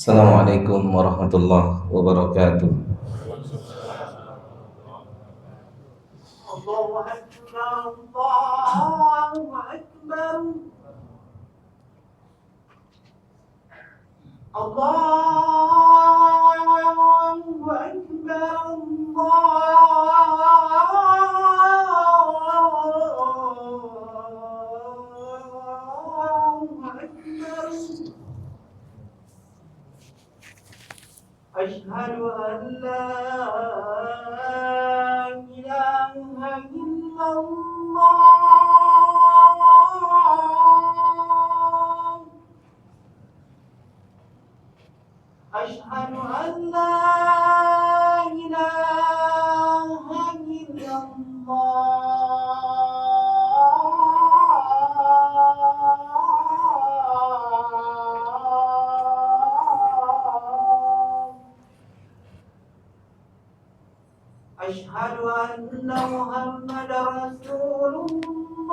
Assalamualaikum warahmatullahi wabarakatuh. Allahu Akbar, Allahu Akbar. Allahu Akbar, Allahu Akbar. أشهد أن لا إله إلا الله. أشهد أن لا إله إلا الله. أشهد أن محمدا رسول الله.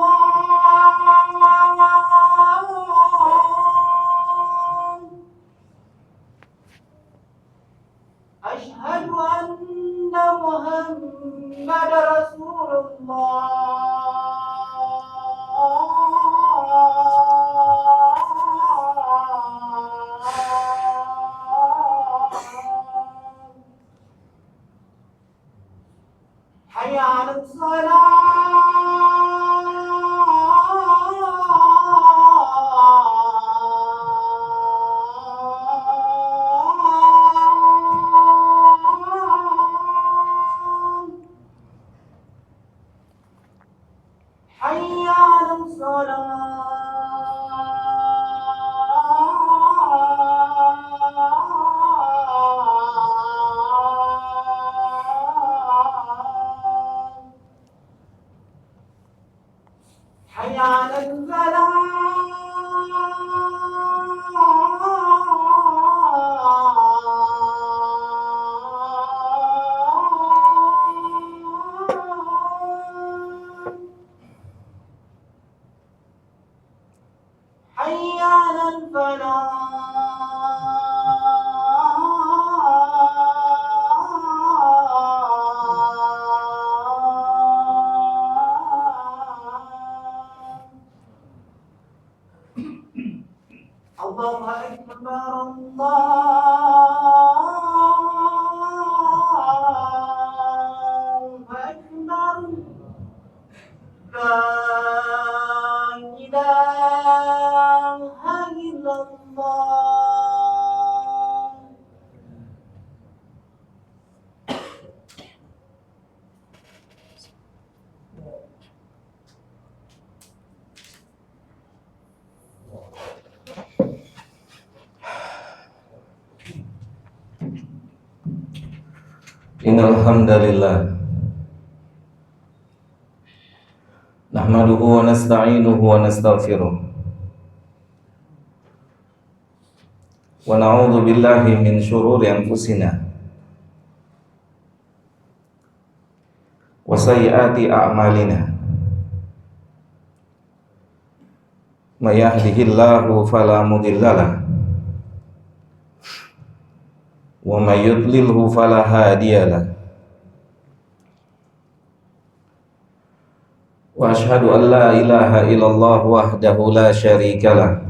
أشهد أن محمدا رسول الله. حي على الصلاة. حي على الصلاة. حي على الفلاح. حي على الفلاح. الله أكبر، الله أكبر. لا إله إلا الله. Innal hamdalillah nahmaduhu wa nasta'inuhu wa nastaghfiruh wa na'udzu billahi min shururi anfusina wa sayyiati a'malina. May yahdihillahu fala mudhillalah wa may yudlilhu fala hadiyalah. Wa ashhadu an la ilaha illallah wahdahu la syarikalah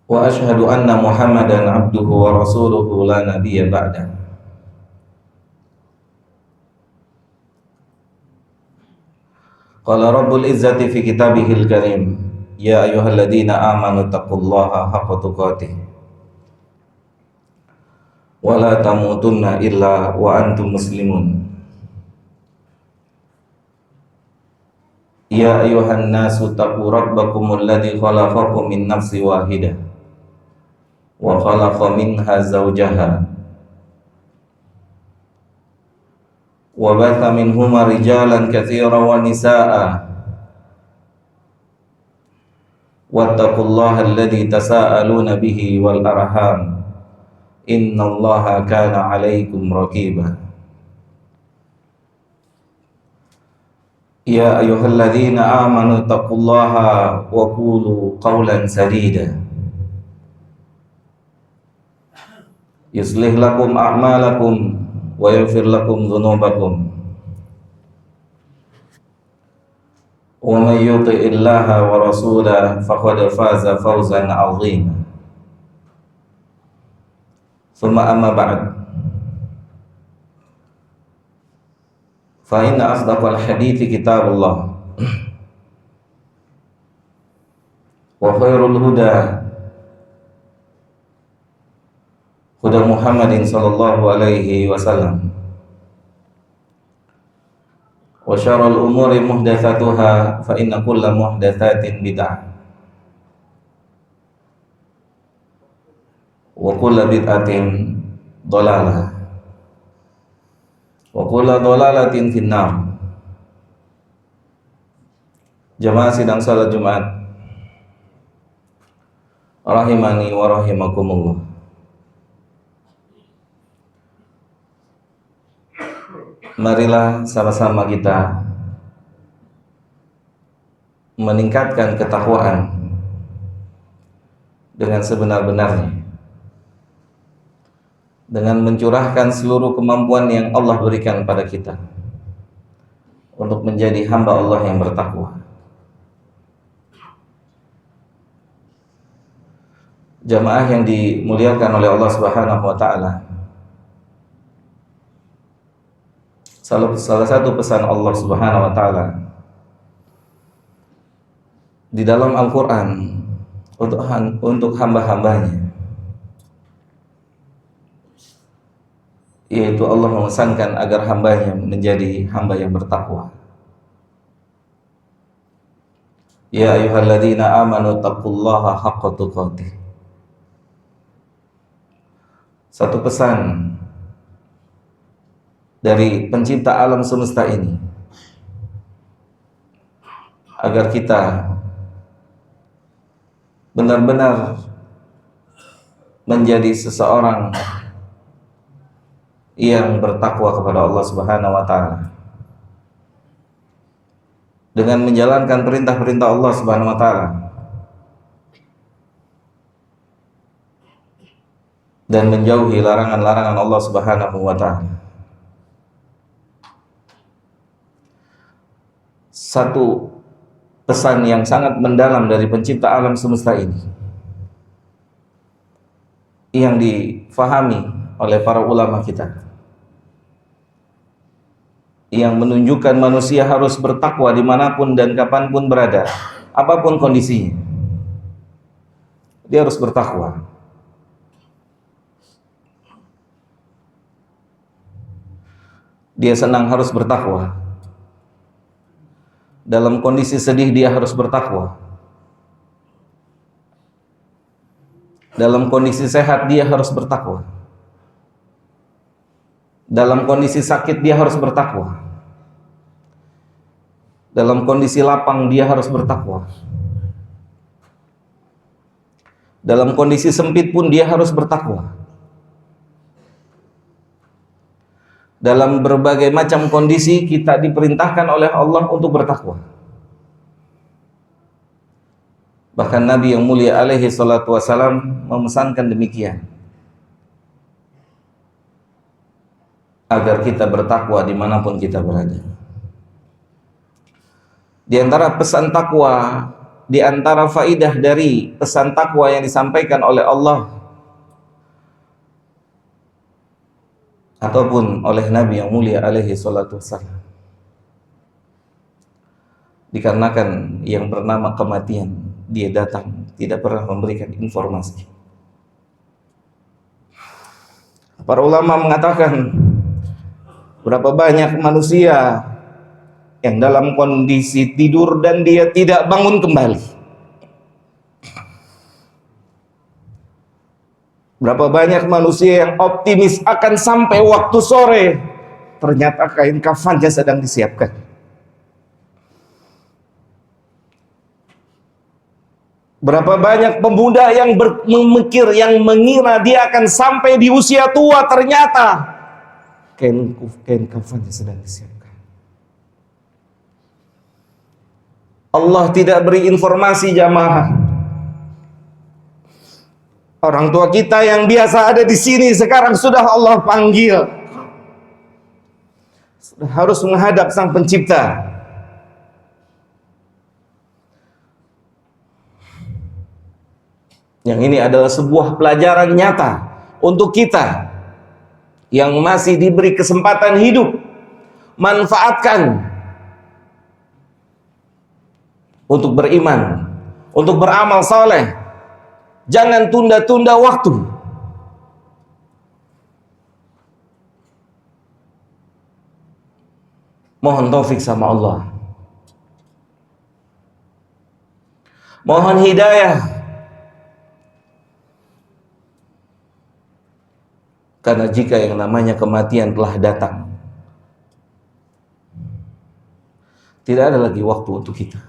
wa ashhadu anna Muhammadan abduhu wa rasuluhu la nabiyya ba'da. Qala rabbul izzati fi kitabihil karim, ya ayyuhalladzina amanu taqullaha haqqa tuqatih wa la tamutunna illa wa antum muslimun. Ya ayyuhan nasu taqu rabbakumul ladzi khalaqakum min nafsin wahidah wa khalaqa minha zawjaha wa batha minhuma rijalan katsiran wa nisaa'a wattaqullaha alladzi tasaaluna bihi wal arham innallaha kana 'alaikum raqiba. يا أيها الذين آمنوا اتقوا الله وقولوا قولا سديدا يصلح لكم أعمالكم ويغفر لكم ذنوبكم ومن يطع الله ورسوله فقد فاز فوزا عظيما ثم أما بعد فإن أصدق الحديث كتاب الله وخير الهدى هدى محمد صلى الله عليه وسلم وشر الأمور محدثاتها فإن كل محدثات بدعة وكل بدعة ضلالة وكل ضلالة في النار. Jamaah sidang salat Jumat rahimani wa rahimakumullah. Marilah sama-sama kita meningkatkan ketakwaan dengan sebenar-benarnya, dengan mencurahkan seluruh kemampuan yang Allah berikan pada kita untuk menjadi hamba Allah yang bertakwa. Jamaah yang dimuliakan oleh Allah Subhanahu wa taala, salah satu pesan Allah Subhanahu wa taala di dalam Al-Qur'an untuk hamba-hambanya, yaitu Allah memesankan agar hambanya menjadi hamba yang bertakwa. Ya ayyuhalladzina amanu taqullaha haqqa tuqatih. Satu pesan dari pencipta alam semesta ini agar kita benar-benar menjadi seseorang yang bertakwa kepada Allah Subhanahu wa taala dengan menjalankan perintah-perintah Allah Subhanahu wa taala dan menjauhi larangan-larangan Allah Subhanahu wa taala. Satu pesan yang sangat mendalam dari pencipta alam semesta ini yang difahami oleh para ulama kita, yang menunjukkan manusia harus bertakwa dimanapun dan kapanpun berada, apapun kondisinya, dia harus bertakwa. Dia senang harus bertakwa, dalam kondisi sedih dia harus bertakwa, dalam kondisi sehat dia harus bertakwa, dalam kondisi sakit dia harus bertakwa, dalam kondisi lapang dia harus bertakwa, dalam kondisi sempit pun dia harus bertakwa. Dalam berbagai macam kondisi kita diperintahkan oleh Allah untuk bertakwa. Bahkan Nabi yang mulia alaihi salatu wassalam memesankan demikian, agar kita bertakwa dimanapun kita berada. Di antara pesan takwa, di antara faidah dari pesan takwa yang disampaikan oleh Allah ataupun oleh Nabi yang mulia alaihi salatu wassalam, dikarenakan yang bernama kematian dia datang tidak pernah memberikan informasi. Para ulama mengatakan berapa banyak manusia yang dalam kondisi tidur dan dia tidak bangun kembali. Berapa banyak manusia yang optimis akan sampai waktu sore, ternyata kain kafannya sedang disiapkan. Berapa banyak pemuda yang memikir, yang mengira dia akan sampai di usia tua, ternyata kain kafannya sedang disiapkan. Allah tidak beri informasi jamaah. Orang tua kita yang biasa ada di sini sekarang sudah Allah panggil. Sudah harus menghadap Sang Pencipta. Yang ini adalah sebuah pelajaran nyata untuk kita yang masih diberi kesempatan hidup. Manfaatkan untuk beriman, untuk beramal saleh. Jangan tunda-tunda waktu. Mohon taufik sama Allah. Mohon hidayah. Karena jika yang namanya kematian telah datang, tidak ada lagi waktu untuk kita.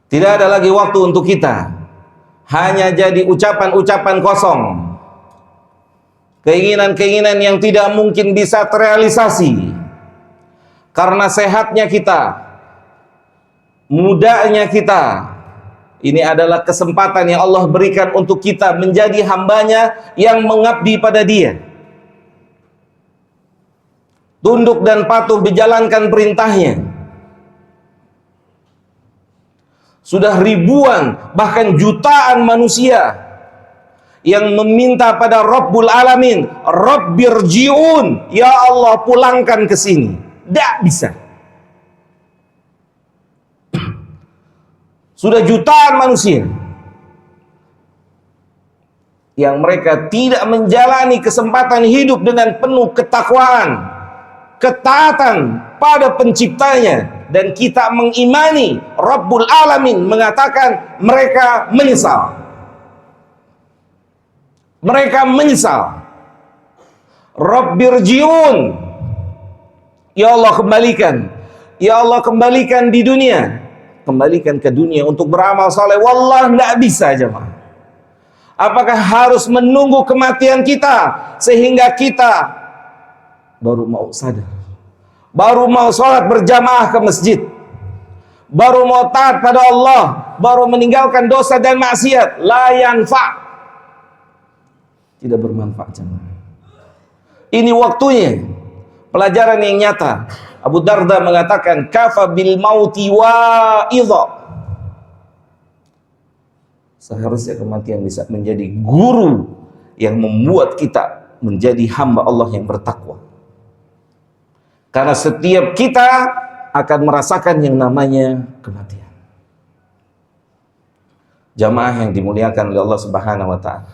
Tidak ada lagi waktu untuk kita. Hanya jadi ucapan-ucapan kosong. Keinginan-keinginan yang tidak mungkin bisa terrealisasi. Karena sehatnya kita, mudanya kita. Ini adalah kesempatan yang Allah berikan untuk kita menjadi hambanya yang mengabdi pada Dia. Tunduk dan patuh menjalankan perintahnya. Sudah ribuan, bahkan jutaan manusia yang meminta pada Rabbul Alamin, Rabbirji'un, ya Allah pulangkan ke sini. Tidak bisa. Sudah jutaan manusia yang mereka tidak menjalani kesempatan hidup dengan penuh ketakwaan, ketaatan pada penciptanya, dan kita mengimani Rabbul Alamin mengatakan mereka menyesal. Mereka menyesal. Rabbirji'un, ya Allah kembalikan. Ya Allah kembalikan di dunia. Kembalikan ke dunia untuk beramal saleh. Wallah tidak bisa jemaah. Apakah harus menunggu kematian kita sehingga kita baru mau sadar, baru mau sholat berjamaah ke masjid, baru mau taat pada Allah, baru meninggalkan dosa dan maksiat? La yanfa', tidak bermanfaat jemaah. Ini waktunya pelajaran yang nyata. Abu Darda mengatakan, kafa bil mauti wa'idha. Seharusnya kematian bisa menjadi guru yang membuat kita menjadi hamba Allah yang bertakwa. Karena setiap kita akan merasakan yang namanya kematian. Jamaah yang dimuliakan oleh Allah Subhanahu wa ta'ala.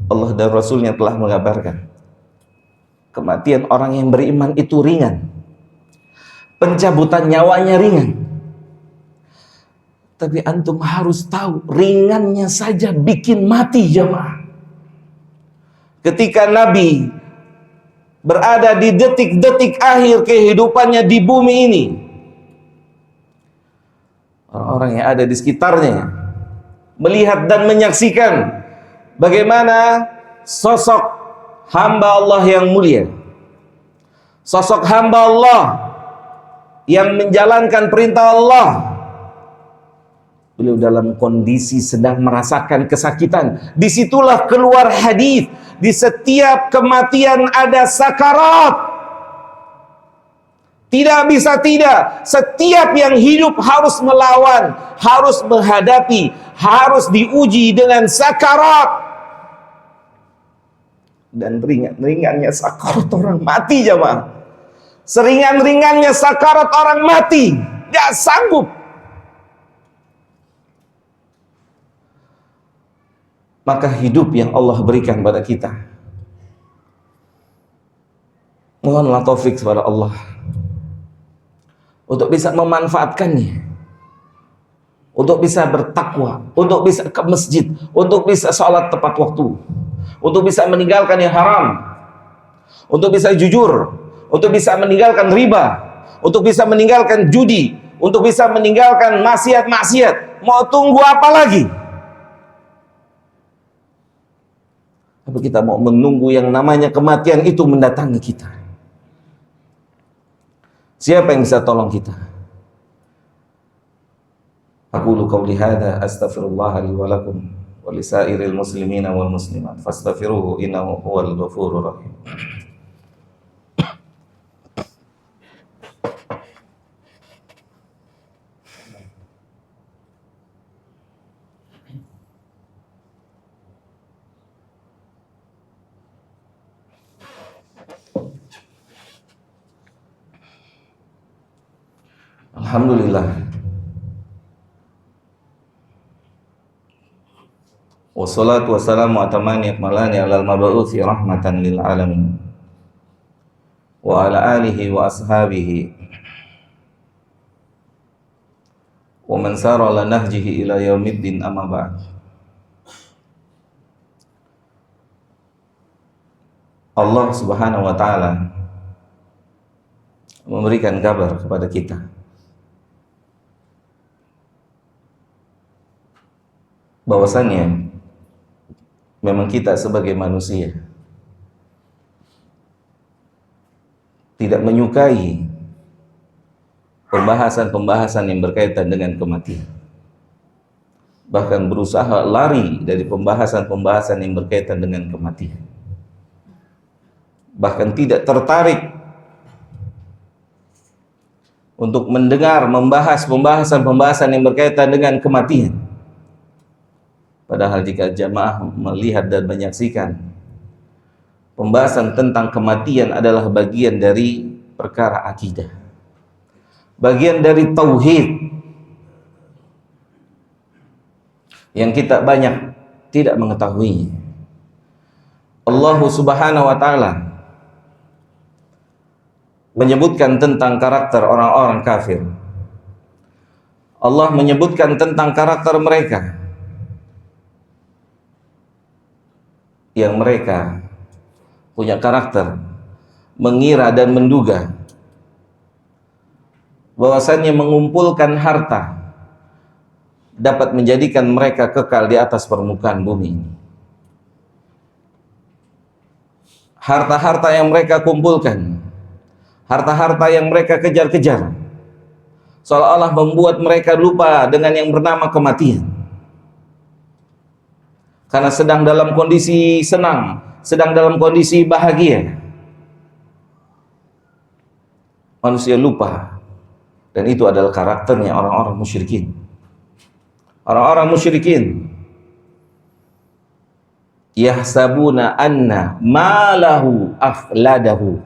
Allah dan Rasulnya telah mengabarkan kematian orang yang beriman itu ringan, pencabutan nyawanya ringan. Tapi antum harus tahu, ringannya saja bikin mati jemaah. Ketika Nabi berada di detik-detik akhir kehidupannya di bumi ini, orang-orang yang ada di sekitarnya melihat dan menyaksikan bagaimana sosok hamba Allah yang mulia, sosok hamba Allah yang menjalankan perintah Allah. Beliau dalam kondisi sedang merasakan kesakitan. Disitulah keluar hadis, di setiap kematian ada sakarat. Tidak bisa tidak. Setiap yang hidup harus melawan, harus menghadapi, harus diuji dengan sakarat. Dan ringan-ringannya sakarat orang mati jemaah. Seringan-ringannya sakarat orang mati, gak sanggup. Maka hidup yang Allah berikan pada kita, mohonlah taufik kepada Allah untuk bisa memanfaatkannya, untuk bisa bertakwa, untuk bisa ke masjid, untuk bisa sholat tepat waktu, untuk bisa meninggalkan yang haram, untuk bisa jujur, untuk bisa meninggalkan riba, untuk bisa meninggalkan judi, untuk bisa meninggalkan maksiat-maksiat. Mau tunggu apa lagi? Apa kita mau menunggu yang namanya kematian itu mendatangi kita? Siapa yang bisa tolong kita? Aqulu qawli hadza astaghfirullah li wa lakum wa lisairil muslimina wal muslimat fastaghfiruhu innahu huwal ghafurur rahim. Alhamdulillah. Wassalatu wassalamu atamani akmalani alal mab'uthi rahmatan lil alamin wa ala alihi wa ashabihi wa man sara ala nahjihi ila yaumiddin amma ba'd. Allah Subhanahu wa taala memberikan kabar kepada kita bahwasannya memang kita sebagai manusia tidak menyukai pembahasan-pembahasan yang berkaitan dengan kematian. Bahkan berusaha lari dari pembahasan-pembahasan yang berkaitan dengan kematian. Bahkan tidak tertarik untuk mendengar, membahas pembahasan-pembahasan yang berkaitan dengan kematian. Padahal jika jamaah melihat dan menyaksikan, pembahasan tentang kematian adalah bagian dari perkara akidah, bagian dari tauhid yang kita banyak tidak mengetahui. Allah Subhanahu wa taala menyebutkan tentang karakter orang-orang kafir. Allah menyebutkan tentang karakter mereka yang mereka punya karakter mengira dan menduga bahwasannya mengumpulkan harta dapat menjadikan mereka kekal di atas permukaan bumi ini. Harta-harta yang mereka kumpulkan, harta-harta yang mereka kejar-kejar, seolah-olah membuat mereka lupa dengan yang bernama kematian. Karena sedang dalam kondisi senang, sedang dalam kondisi bahagia, manusia lupa. Dan itu adalah karakternya orang-orang musyrikin. Orang-orang musyrikin yahsabuna anna malahu akhladahu.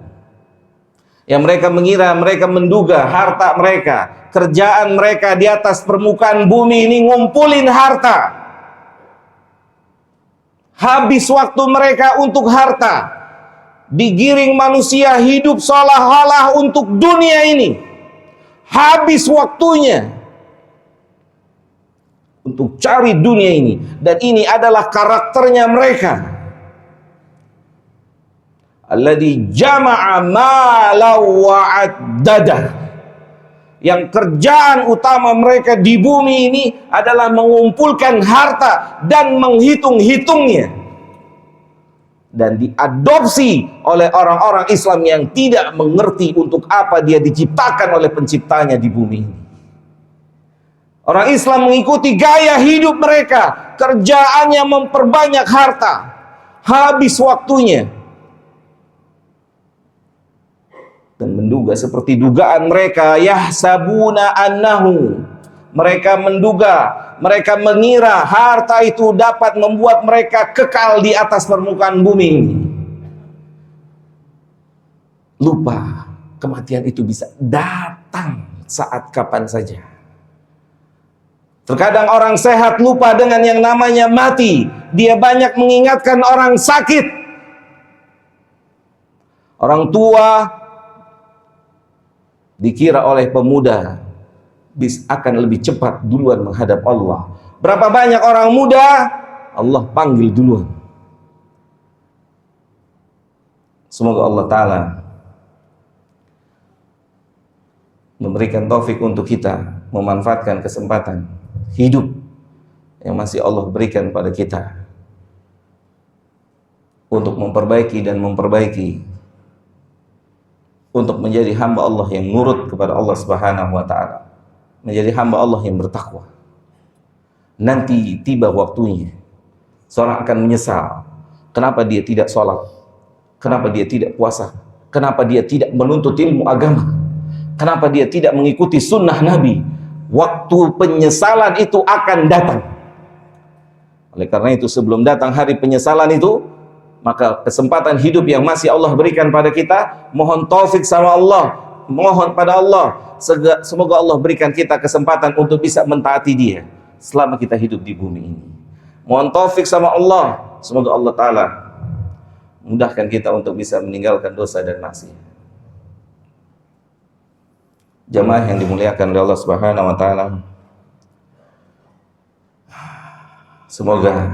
Yang mereka mengira, mereka menduga harta mereka, kerjaan mereka di atas permukaan bumi ini ngumpulin harta. Habis waktu mereka untuk harta, digiring manusia hidup seolah-olah untuk dunia ini. Habis waktunya untuk cari dunia ini, dan ini adalah karakternya mereka. Alladzi jama'a mala wa addada. Yang kerjaan utama mereka di bumi ini adalah mengumpulkan harta dan menghitung-hitungnya, dan diadopsi oleh orang-orang Islam yang tidak mengerti untuk apa dia diciptakan oleh penciptanya di bumi ini. Orang Islam mengikuti gaya hidup mereka, kerjaannya memperbanyak harta, habis waktunya, dan menduga seperti dugaan mereka, yahsabuna annahu, mereka menduga, mereka mengira harta itu dapat membuat mereka kekal di atas permukaan bumi ini. Lupa kematian itu bisa datang saat kapan saja. Terkadang orang sehat lupa dengan yang namanya mati. Dia banyak mengingatkan orang sakit, orang tua. Dikira oleh pemuda akan lebih cepat duluan menghadap Allah. Berapa banyak orang muda Allah panggil duluan. Semoga Allah Ta'ala memberikan taufik untuk kita memanfaatkan kesempatan hidup yang masih Allah berikan pada kita, untuk memperbaiki dan memperbaiki, untuk menjadi hamba Allah yang nurut kepada Allah Subhanahu wa taala, menjadi hamba Allah yang bertakwa. Nanti tiba waktunya seorang akan menyesal kenapa dia tidak sholat, kenapa dia tidak puasa, kenapa dia tidak menuntut ilmu agama, kenapa dia tidak mengikuti sunnah Nabi. Waktu penyesalan itu akan datang. Oleh karena itu, sebelum datang hari penyesalan itu, maka kesempatan hidup yang masih Allah berikan pada kita, mohon taufik sama Allah, mohon pada Allah, semoga Allah berikan kita kesempatan untuk bisa mentaati Dia selama kita hidup di bumi ini. Mohon taufik sama Allah, semoga Allah Ta'ala mudahkan kita untuk bisa meninggalkan dosa dan maksiat. Jamaah yang dimuliakan oleh Allah Subhanahu wa taala, semoga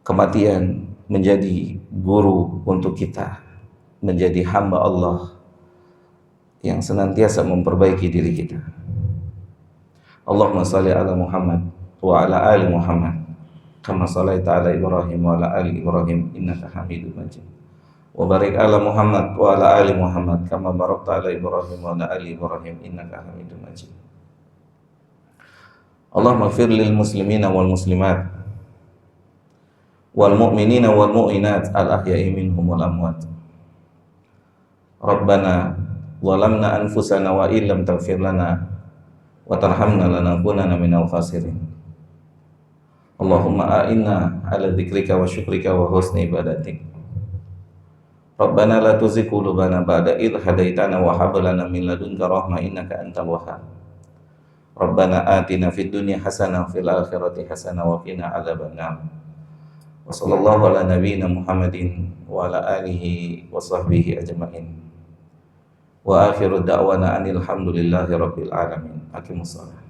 kematian menjadi guru untuk kita, menjadi hamba Allah yang senantiasa memperbaiki diri kita. Allahumma salli ala Muhammad wa ala ali Muhammad kama shallaita ala Ibrahim wa ala ali Ibrahim innaka Hamidum Majid. Wa barik ala Muhammad wa ala ali Muhammad kama barakta ala Ibrahim wa ala ali Ibrahim innaka Hamidum Majid. Allahumma ighfir lil muslimina wal muslimat wal mu'minina wal mu'minat al ahya'i minhum wal amwat. Rabbana zalamna anfusana wa illam taghfir lana wa tarhamna lanakunanna minal khasirin. Allahumma a'inna ala dzikrika wa syukrika wa husni ibadatik. Rabbana la tuzigh qulubana ba'da idh hadaitana wa hab lana min ladunka rahmah innaka antal wahhab. Rabbana atina fid dunya hasanah wa fil akhirati hasanah wa qina adzabannar. Wa sallallahu ala nabiyyina Muhammadin wa ala alihi wa sahbihi ajma'in. Wa akhiru da'wana anil hamdulillahi rabbil alamin. Aqimussalah.